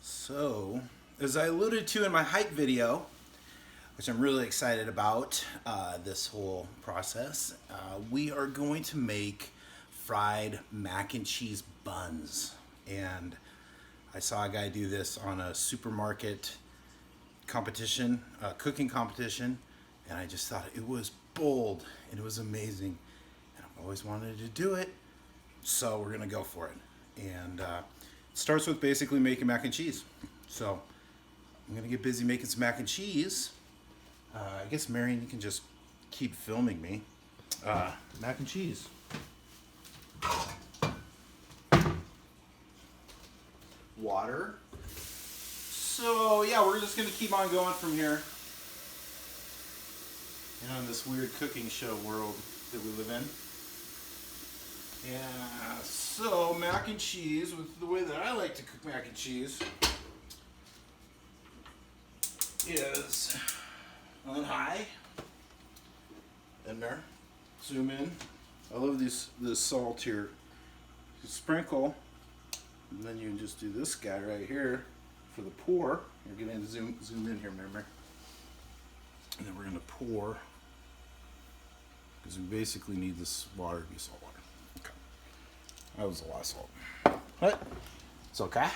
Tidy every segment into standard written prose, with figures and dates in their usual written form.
So, as I alluded to in my hike video, which I'm really excited about this whole process, we are going to make fried mac and cheese buns. And I saw a guy do this on a supermarket competition, cooking competition, and I just thought it was bold and it was amazing. And I've always wanted to do it, so we're gonna go for it. And it starts with basically making mac and cheese. So I'm gonna get busy making some mac and cheese. I guess Marion, you can just keep filming me. Mac and cheese. Water. So yeah, we're just gonna keep on going from here. In this weird cooking show world that we live in. Yeah, so mac and cheese, with the way that I like to cook mac and cheese, is on high. In there. Zoom in. I love this salt here. You sprinkle, and then you can just do this guy right here for the pour. You're gonna zoom in here, remember? And then we're gonna pour, because we basically need this water to be salt water. Okay. That was a lot of salt. But it's okay.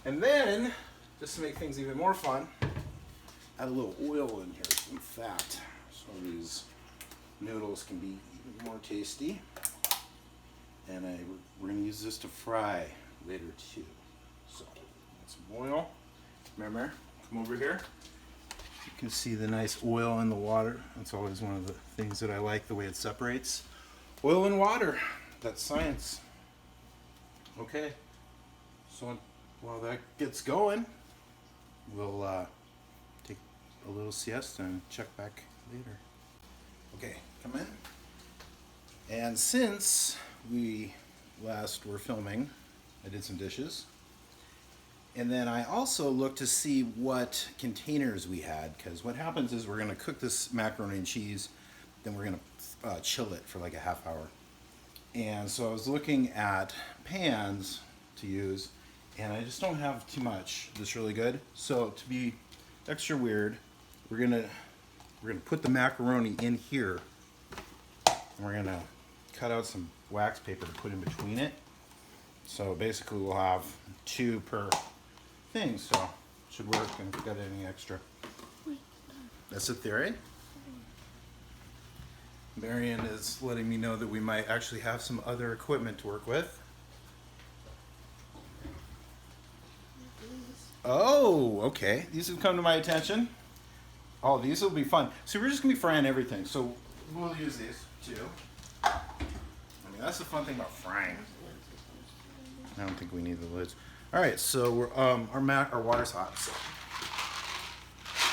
And then, just to make things even more fun, add a little oil in here, some fat, so these noodles can be even more tasty. And we're going to use this to fry later too. So, add some oil. Remember, come over here. You can see the nice oil in the water. That's always one of the things that I like, the way it separates. Oil and water, that's science. Okay, so while that gets going, we'll take a little siesta and check back later. Okay, come in. And since we last were filming, I did some dishes. And then I also looked to see what containers we had, because what happens is we're going to cook this macaroni and cheese, then we're going to chill it for like a half hour. And so I was looking at pans to use, and I just don't have too much that's really good. So to be extra weird, we're gonna put the macaroni in here, and we're gonna cut out some wax paper to put in between it. So basically we'll have two per thing, so should work. And if we got any extra, that's the theory. Marion is letting me know that we might actually have some other equipment to work with. Oh, okay. These have come to my attention. Oh, these will be fun. So we're just going to be frying everything. So we'll use these too. I mean, that's the fun thing about frying. I don't think we need the lids. All right, so we're, our water's hot. So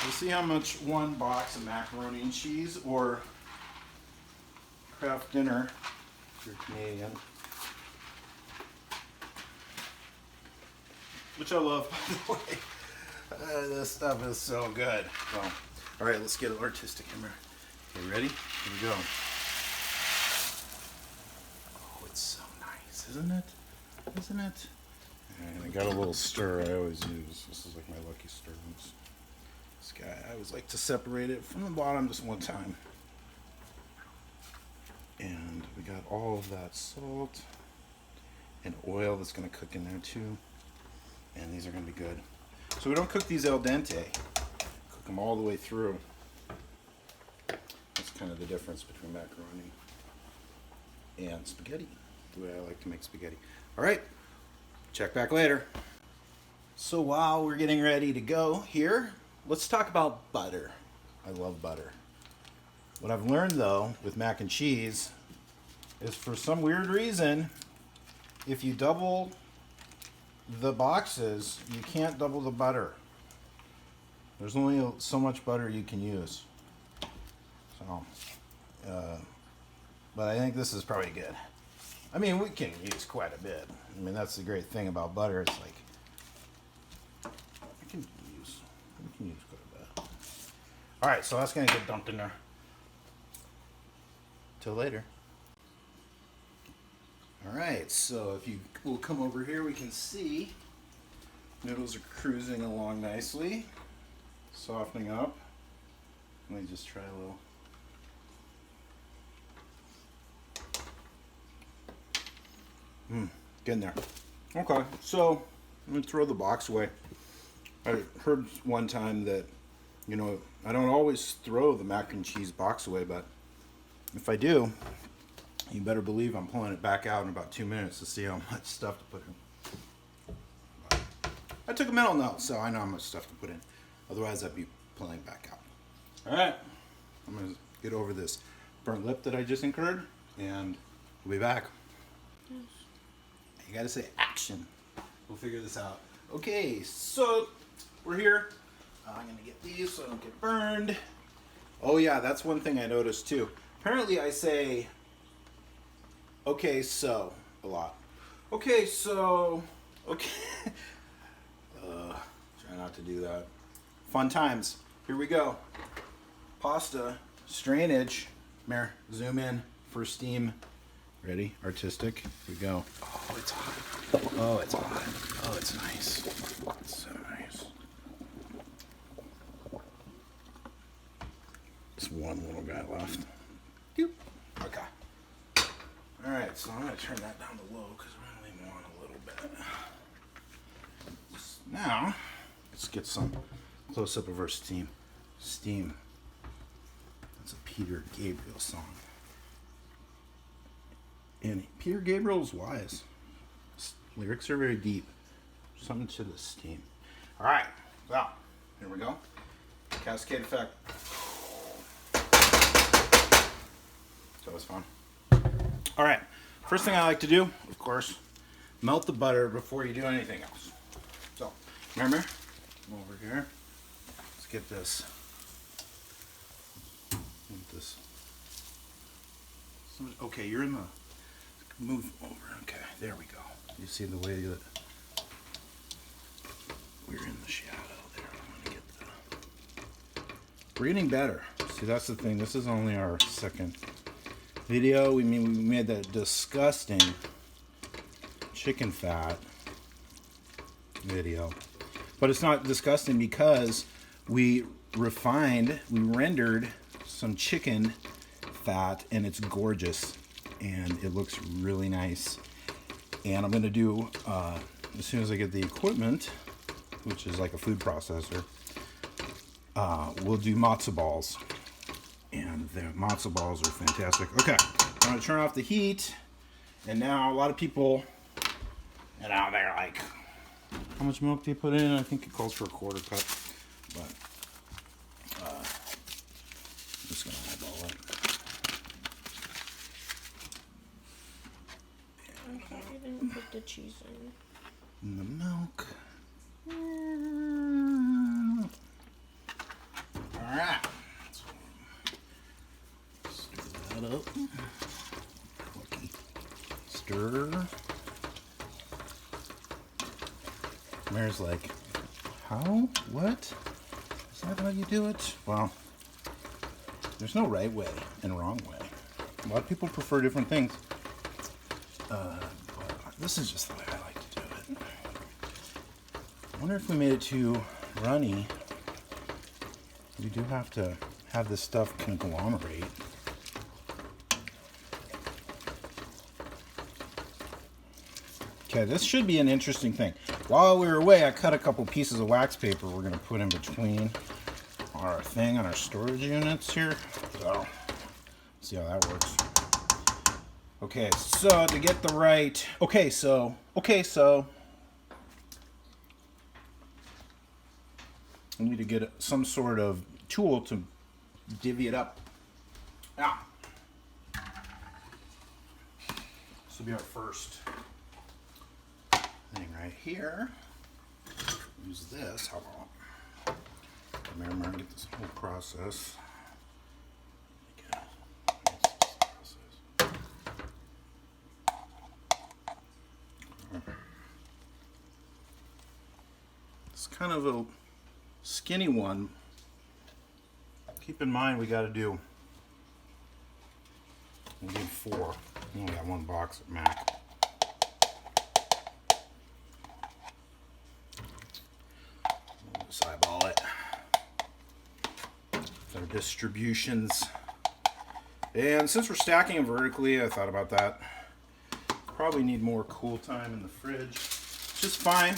we'll see how much one box of macaroni and cheese or Kraft dinner, if you're Canadian, which I love, by the way. This stuff is so good. Well, all right, let's get artistic in there. Okay, ready? Here we go. Oh, it's so nice, isn't it? Isn't it? And I got a little stir I always use. This is like my lucky stir. This guy, I always like to separate it from the bottom just one time. And we got all of that salt and oil that's going to cook in there too. And these are going to be good. So we don't cook these al dente. Cook them all the way through. That's kind of the difference between macaroni and spaghetti. The way I like to make spaghetti. All right, check back later. So while we're getting ready to go here, let's talk about butter. I love butter. What I've learned though with mac and cheese is, for some weird reason, if you double the boxes, you can't double the butter. There's only so much butter you can use. So, but I think this is probably good. I mean, we can use quite a bit. I mean, that's the great thing about butter. It's like, we can use quite a bit. All right, so that's gonna get dumped in there. Till later. All right, so if you will come over here, we can see Noodles are cruising along nicely, softening up. Let me just try a little. Getting there. Okay, so I'm gonna throw the box away. I heard one time that, you know, I don't always throw the mac and cheese box away, but if I do, you better believe I'm pulling it back out in about 2 minutes to see how much stuff to put in. I took a mental note, so I know how much stuff to put in. Otherwise, I'd be pulling it back out. All right, I'm gonna get over this burnt lip that I just incurred, and we'll be back. You gotta say action. We'll figure this out. Okay, so we're here. I'm gonna get these so I don't get burned. Oh yeah, that's one thing I noticed too. Apparently I say, okay, so, a lot. Okay, so, okay. Try not to do that. Fun times. Here we go. Pasta, strainage. Mare, zoom in for steam. Ready? Artistic. Here we go. Oh, it's hot. Oh, it's hot. Oh, it's nice. It's so nice. Just one little guy left. Doop. Okay. All right, so I'm going to turn that down to low because we only want a little bit. Now, let's get some close-up of our steam. Steam. That's a Peter Gabriel song. And Peter Gabriel's wise. His lyrics are very deep. Something to the steam. All right, so here we go. Cascade effect. That was fun. All right, first thing I like to do, of course, melt the butter before you do anything else. So, remember, come over here. Let's get this. Okay, you're in the. Move over. Okay, there we go. You see the way that we're in the shadow there. I'm gonna get the. We're getting better. See, that's the thing. This is only our second video. We made that disgusting chicken fat video, but it's not disgusting because we rendered some chicken fat, and it's gorgeous. And it looks really nice. And I'm going to do, as soon as I get the equipment, which is like a food processor, we'll do matzo balls. And the matzo balls are fantastic. Okay, I'm going to turn off the heat. And now a lot of people, you know, they're like, how much milk do you put in? I think it calls for a quarter cup. But I'm just going to eyeball it. I didn't put the cheese in. The milk. All right. Stir that up. Stir. Mare's like, how? What? Is that how you do it? Well, there's no right way and wrong way. A lot of people prefer different things. But this is just the way I like to do it. I wonder if we made it too runny. We do have to have this stuff conglomerate. Okay, this should be an interesting thing. While we were away, I cut a couple pieces of wax paper we're going to put in between our thing on our storage units here. So, see how that works. Okay, so to get the right, okay, so, I need to get some sort of tool to divvy it up. Now, this will be our first thing right here. Use this, how about, remember, get this whole process. It's kind of a skinny one. Keep in mind we got to do. We need 4. We only got 1 box at Mac. Their distributions. And since we're stacking them vertically, I thought about that. Probably need more cool time in the fridge, which is fine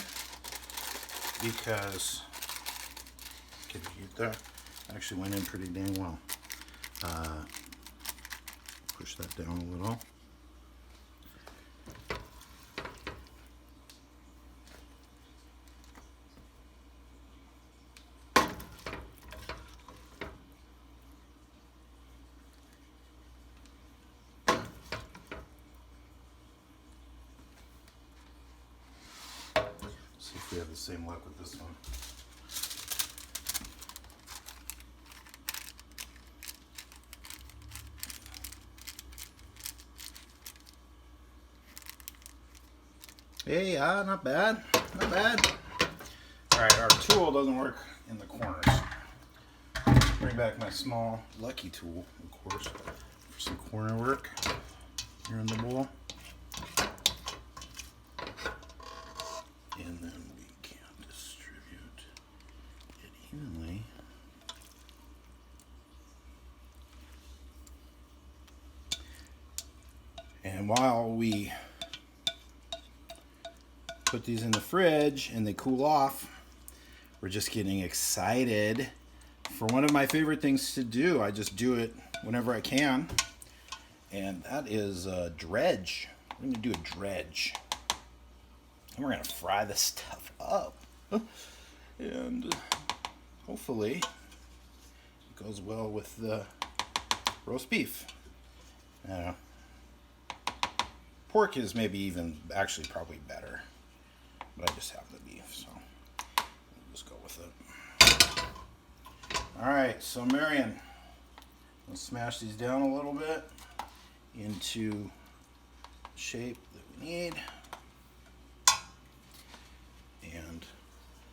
because can you heat that? Actually went in pretty dang well. Push that down a little. See if we have the same luck with this one. Hey, not bad, not bad. All right, our tool doesn't work in the corners. Bring back my small Lucky tool, of course, for some corner work here in the bowl. And then we can distribute it evenly. And while we put these in the fridge and they cool off, we're just getting excited for one of my favorite things to do. I just do it whenever I can, and that is dredge. We're going to do a dredge. And we're going to fry this stuff up. And hopefully it goes well with the roast beef. Pork is maybe even actually probably better. But I just have the beef, so we'll just go with it. Alright, so Marion, let's smash these down a little bit into shape that we need. And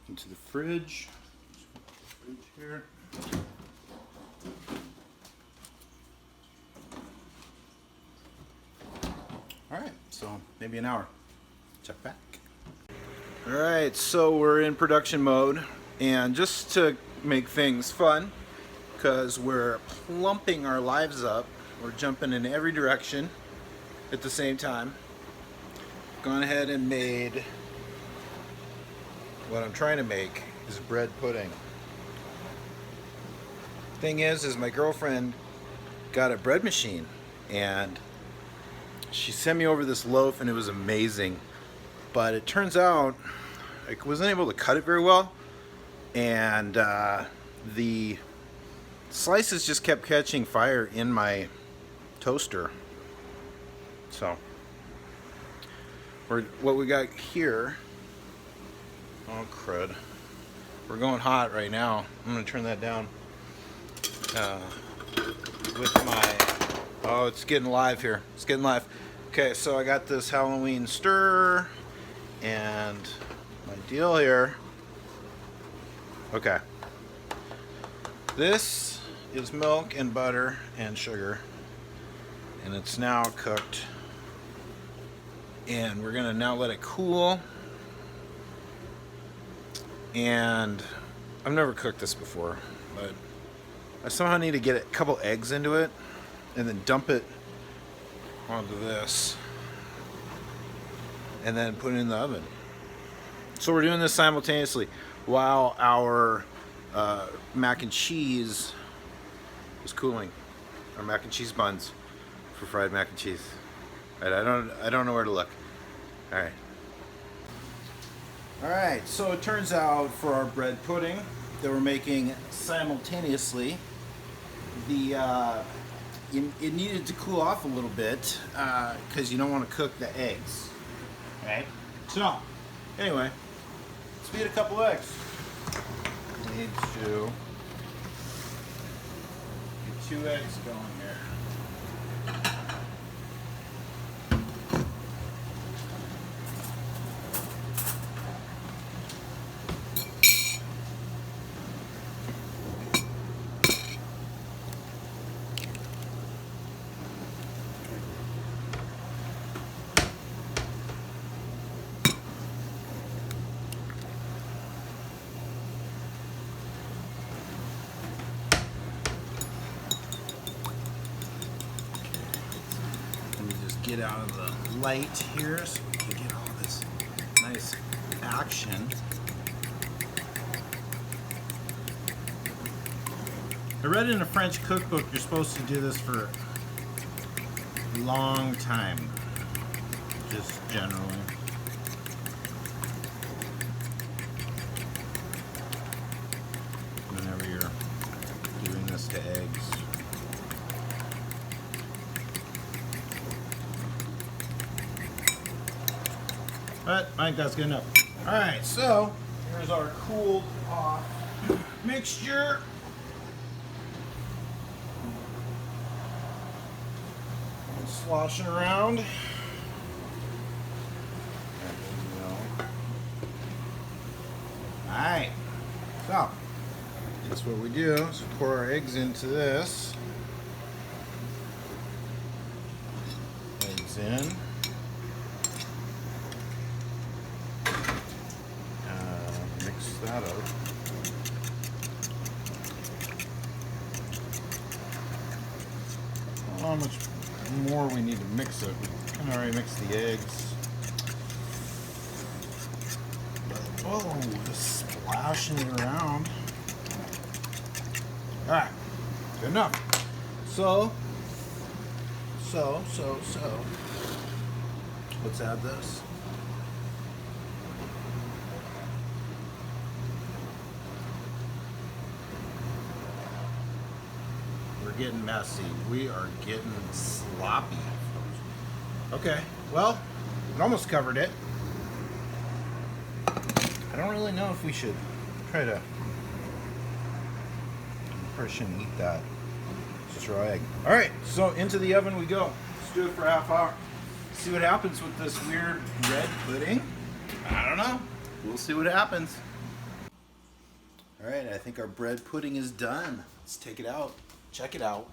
into the fridge. Here. Alright, so maybe an hour. Check back. Alright, so we're in production mode, and just to make things fun, because we're plumping our lives up, we're jumping in every direction at the same time. Gone ahead and made what I'm trying to make is bread pudding. Thing is my girlfriend got a bread machine, and she sent me over this loaf, and it was amazing. But it turns out I wasn't able to cut it very well, and the slices just kept catching fire in my toaster. So what we got here, oh crud, we're going hot right now. I'm gonna turn that down with my, oh, it's getting live here. It's getting live. Okay, so I got this Halloween stir. And my deal here, okay, this is milk and butter and sugar, and it's now cooked, and we're gonna now let it cool. And I've never cooked this before, but I somehow need to get a couple eggs into it and then dump it onto this and then put it in the oven. So we're doing this simultaneously while our mac and cheese is cooling. Our mac and cheese buns for fried mac and cheese. Right, I don't know where to look. All right, so it turns out for our bread pudding that we're making simultaneously, it needed to cool off a little bit because you don't want to cook the eggs. Right? So, anyway, let's beat a couple eggs. We need to get 2 eggs going here. get out of the light here so you get all this nice action. I read in a French cookbook you're supposed to do this for a long time, just generally. Whenever you're doing this to eggs. But I think that's good enough. Alright, so here's our cooled off mixture. Sloshing around. There we go. Alright, so that's what we do is pour our eggs into this. Eggs in. Mix that up. How much more we need to mix it? We can already mix the eggs. Oh, just splashing it around. Alright, good enough. So, let's add this. We're getting messy. We are getting sloppy. Okay, well, it almost covered it. I don't really know if we should try to shouldn't eat that. It's just raw egg. Alright, so into the oven we go. Let's do it for a half hour. See what happens with this weird red pudding. I don't know. We'll see what happens. Alright, I think our bread pudding is done. Let's take it out. Check it out.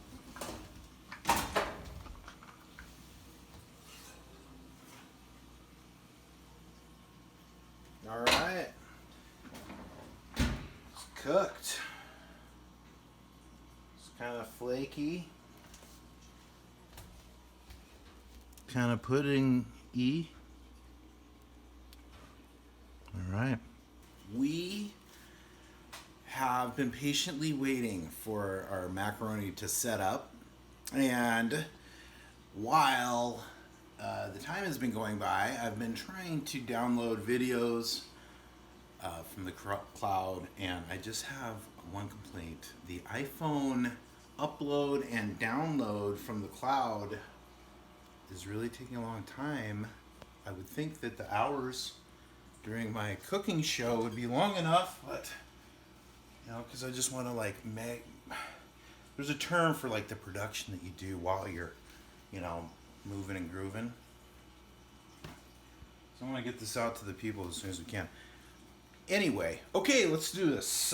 Alright. It's cooked. Kind of flaky, kind of pudding-y. All right. We have been patiently waiting for our macaroni to set up, and while the time has been going by, I've been trying to download videos from the cloud, and I just have one complaint. The iPhone upload and download from the cloud is really taking a long time. I would think that the hours during my cooking show would be long enough, but you know, because I just want to like make, there's a term for like the production that you do while you're, you know, moving and grooving. So I want to get this out to the people as soon as we can. Anyway, okay, let's do this.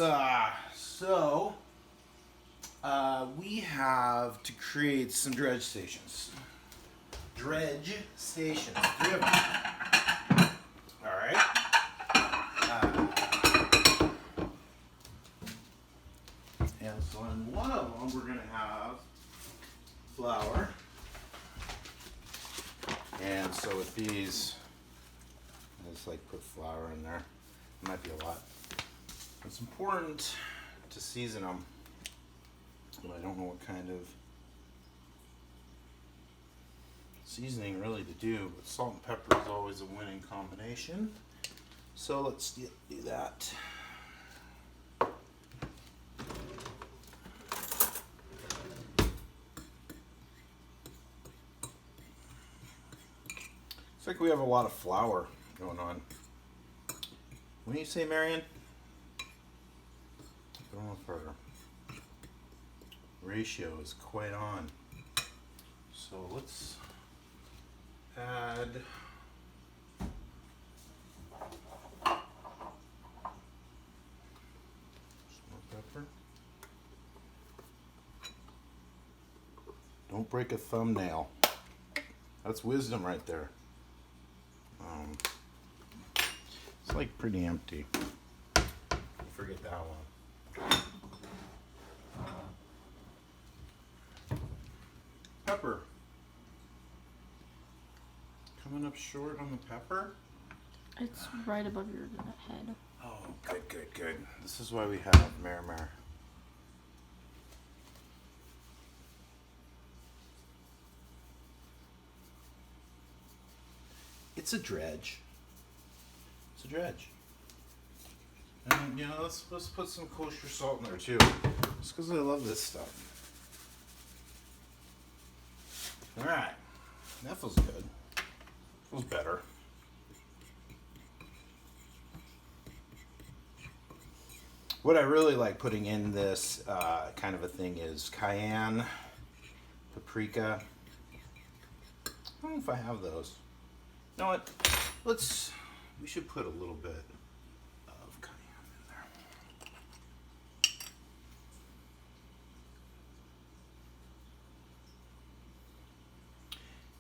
We have to create some dredge stations. Dredge stations, 3 of them. All right. And so in one of them, we're going to have flour. And so with these, I just like put flour in there. It might be a lot. It's important to season them, but I don't know what kind of seasoning really to do, but salt and pepper is always a winning combination. So let's do that. It's like we have a lot of flour going on. What do you say, Marion? I don't know if our ratio is quite on. So let's add some more pepper. Don't break a thumbnail. That's wisdom right there. It's like pretty empty. Forget that one. Pepper. coming up short on the pepper? It's right above your head. Oh, good, good, good. This is why we have Marimar. It's a dredge. It's a dredge. And you know, let's put some kosher salt in there too. Just because I love this stuff. All right, that feels good. Feels better. What I really like putting in this kind of a thing is cayenne, paprika. I don't know if I have those. You know what? We should put a little bit of cayenne in there.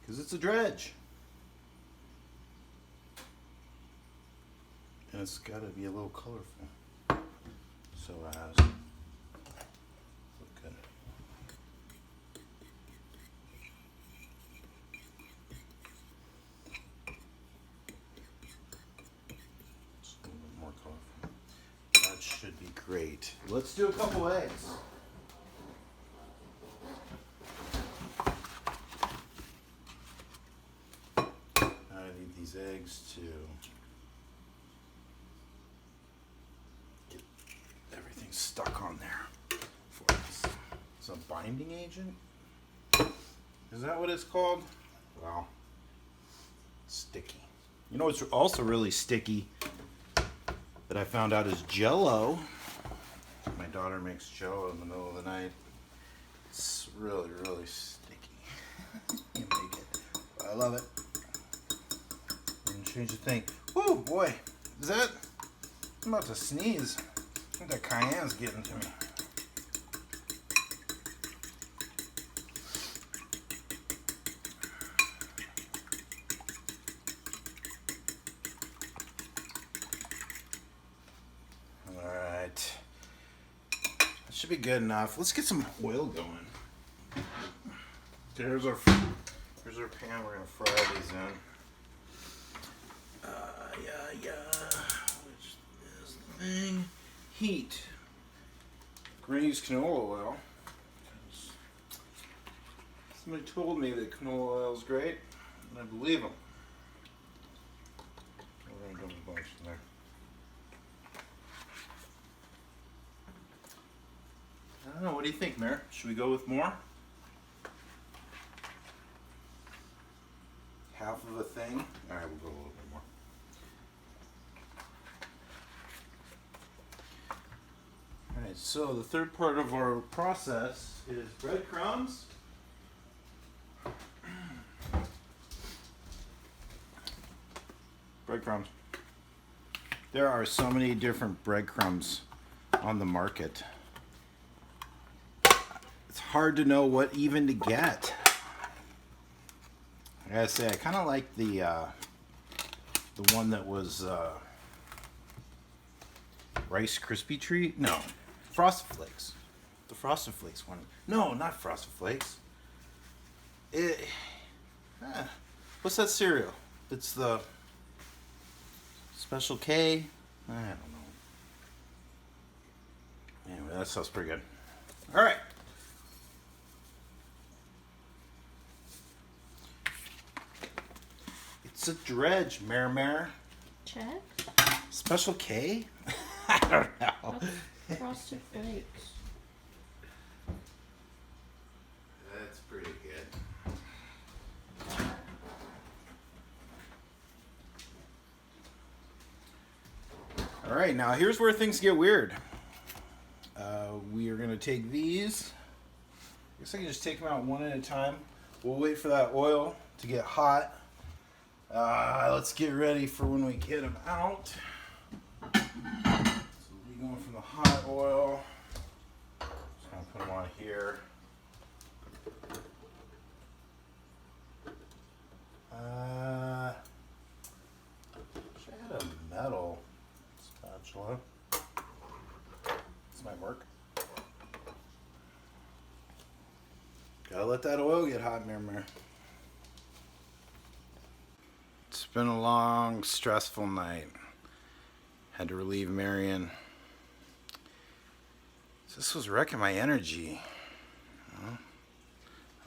Because it's a dredge. And it's got to be a little colorful. So as look good. Just a little bit more colorful. That should be great. Let's do a couple eggs. I need these eggs to stuck on there for us. It's a binding agent. Is that what it's called? Well, sticky. You know what's also really sticky that I found out is Jell-O. My daughter makes Jell-O in the middle of the night. It's really, really sticky. You make it. But I love it. Didn't change a thing. Woo, boy. Is that? I'm about to sneeze. I think that cayenne's getting to me. All right. That should be good enough. Let's get some oil going. Okay, here's our pan. We're gonna fry these in. Which is the thing? Heat. We're going to use canola oil. Somebody told me that canola oil is great, and I believe them. We're going to dump a bunch in there. I don't know. What do you think, Mare? Should we go with more? Half of a thing? All right, we'll go a little bit more. Alright, so the third part of our process is breadcrumbs. Breadcrumbs. There are so many different breadcrumbs on the market. It's hard to know what even to get. I gotta say, I kind of like the one that was Rice Krispie Treat. No, Frosted Flakes. The Frosted Flakes one. No, not Frosted Flakes. What's that cereal? It's the Special K. I don't know. Anyway, that sounds pretty good. All right. It's a dredge, Mare. Check. Special K? I don't know. That's Frosted Flakes. That's pretty good. All right, now here's where things get weird. We are going to take these. I guess I can just take them out one at a time. We'll wait for that oil to get hot. Let's get ready for when we get them out. So we'll be going from the hot oil. Just going to put them on here. Wish I had a metal spatula. This might work. Gotta let that oil get hot, Mare. been a long, stressful night. Had to relieve Marion. This was wrecking my energy.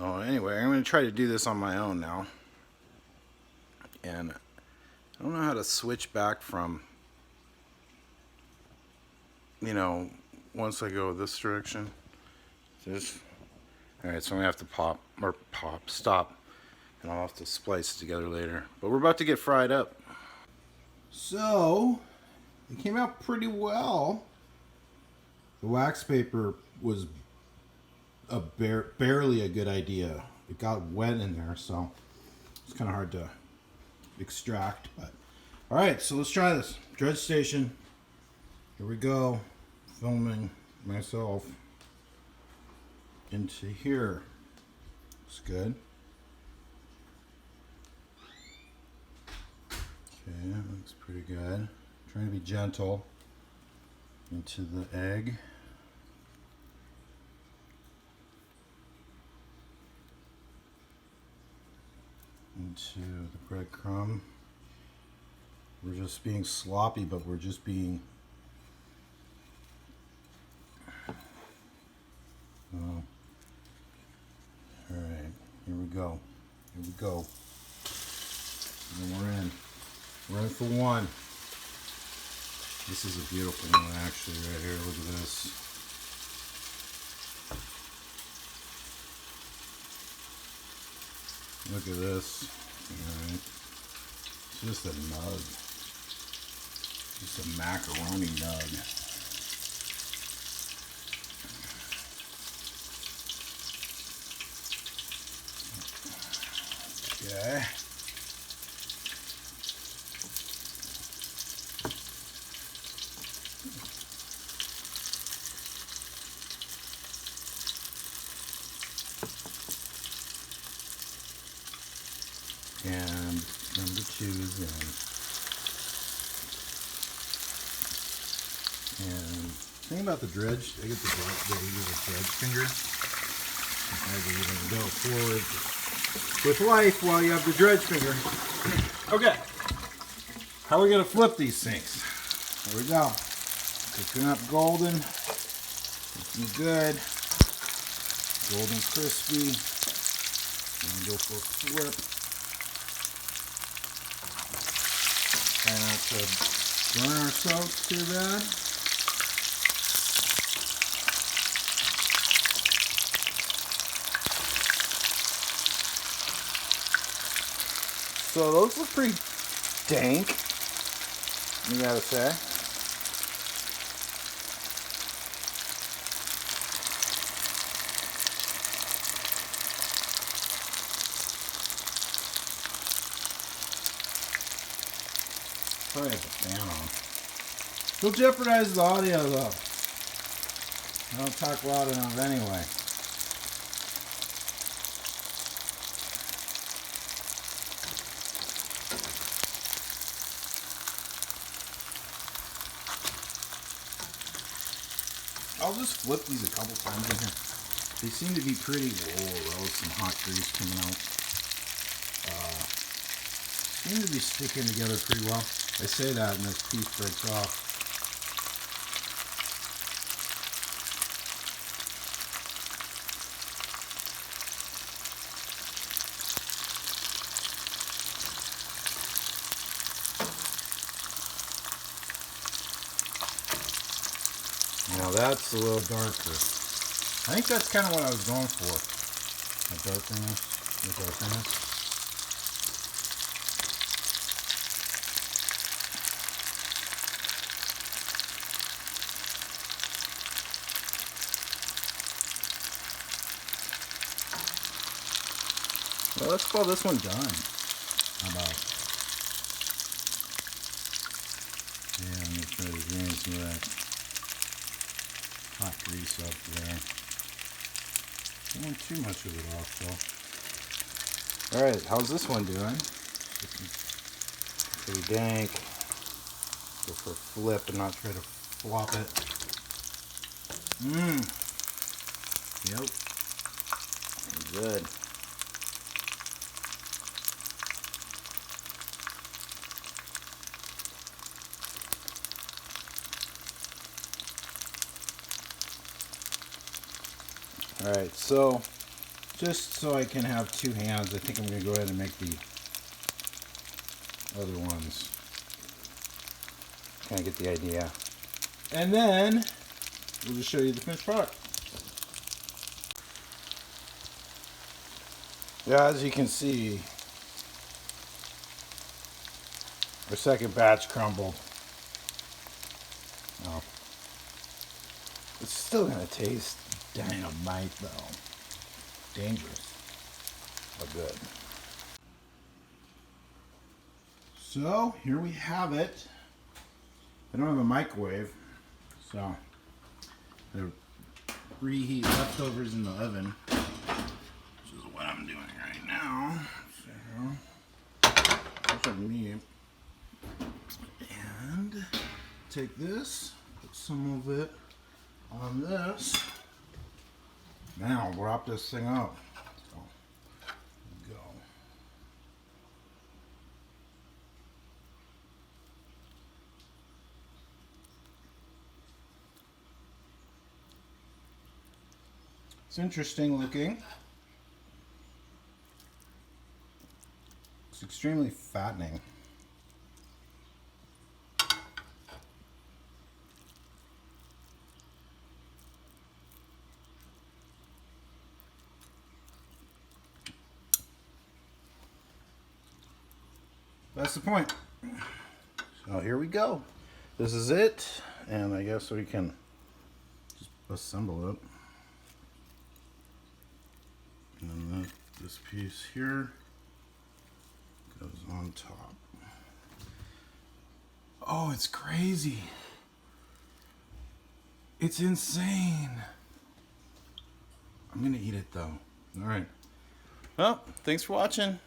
Oh, anyway, I'm going to try to do this on my own now. And I don't know how to switch back from, you know, once I go this direction. This. Alright, so I'm going to have to stop. And I'll have to splice it together later. But we're about to get fried up. So, it came out pretty well. The wax paper was barely a good idea. It got wet in there, so it's kind of hard to extract. But all right, so let's try this. Dredge station. Here we go. Filming myself into here. It's good. Okay, that looks pretty good. Trying to be gentle into the egg. Into the breadcrumb. We're just being sloppy, but we're just being alright, here we go. Here we go. And we're in. We're in for one. This is a beautiful one actually right here. Look at this. Look at this. Alright. It's just a nug. Just a macaroni nug. Okay. And number 2 is in. And the thing about the dredge, I get the dredge finger. I can even go forward with life while you have the dredge finger. Okay. How are we going to flip these things? There we go. Cooking up golden. Looking good. Golden crispy. Gonna go for a flip. Try not to burn ourselves too bad. So those look pretty dank, you gotta say. Probably have the fan on. Still jeopardize the audio though. I don't talk loud enough anyway. I'll just flip these a couple times in here. They seem to be pretty, that was some hot grease coming out. Seem to be sticking together pretty well. I say that and this piece breaks off. Now that's a little darker. I think that's kind of what I was going for. The darkness. Well, let's call this one done. How about? Yeah, I'm gonna try to drain some of that hot grease up there. Don't want too much of it off though. Alright, how's this one doing? Pretty dank. Go for a flip and not try to flop it. Yep. Good. Alright, so just so I can have two hands, I think I'm going to go ahead and make the other ones. Kind of get the idea. And then we'll just show you the finished product. Yeah, as you can see, our second batch crumbled. Oh. It's still going to taste dynamite though. Dangerous, but good. So here we have it. I don't have a microwave, so I'm gonna reheat leftovers in the oven, which is what I'm doing right now. So bunch of meat, and take this, put some of it on this. Now wrap this thing up. So, go. It's interesting looking. It's extremely fattening. That's the point. So here we go. This is it, and I guess we can just assemble it. And then this piece here goes on top. Oh, it's crazy. It's insane. I'm gonna eat it though. All right. Well, thanks for watching.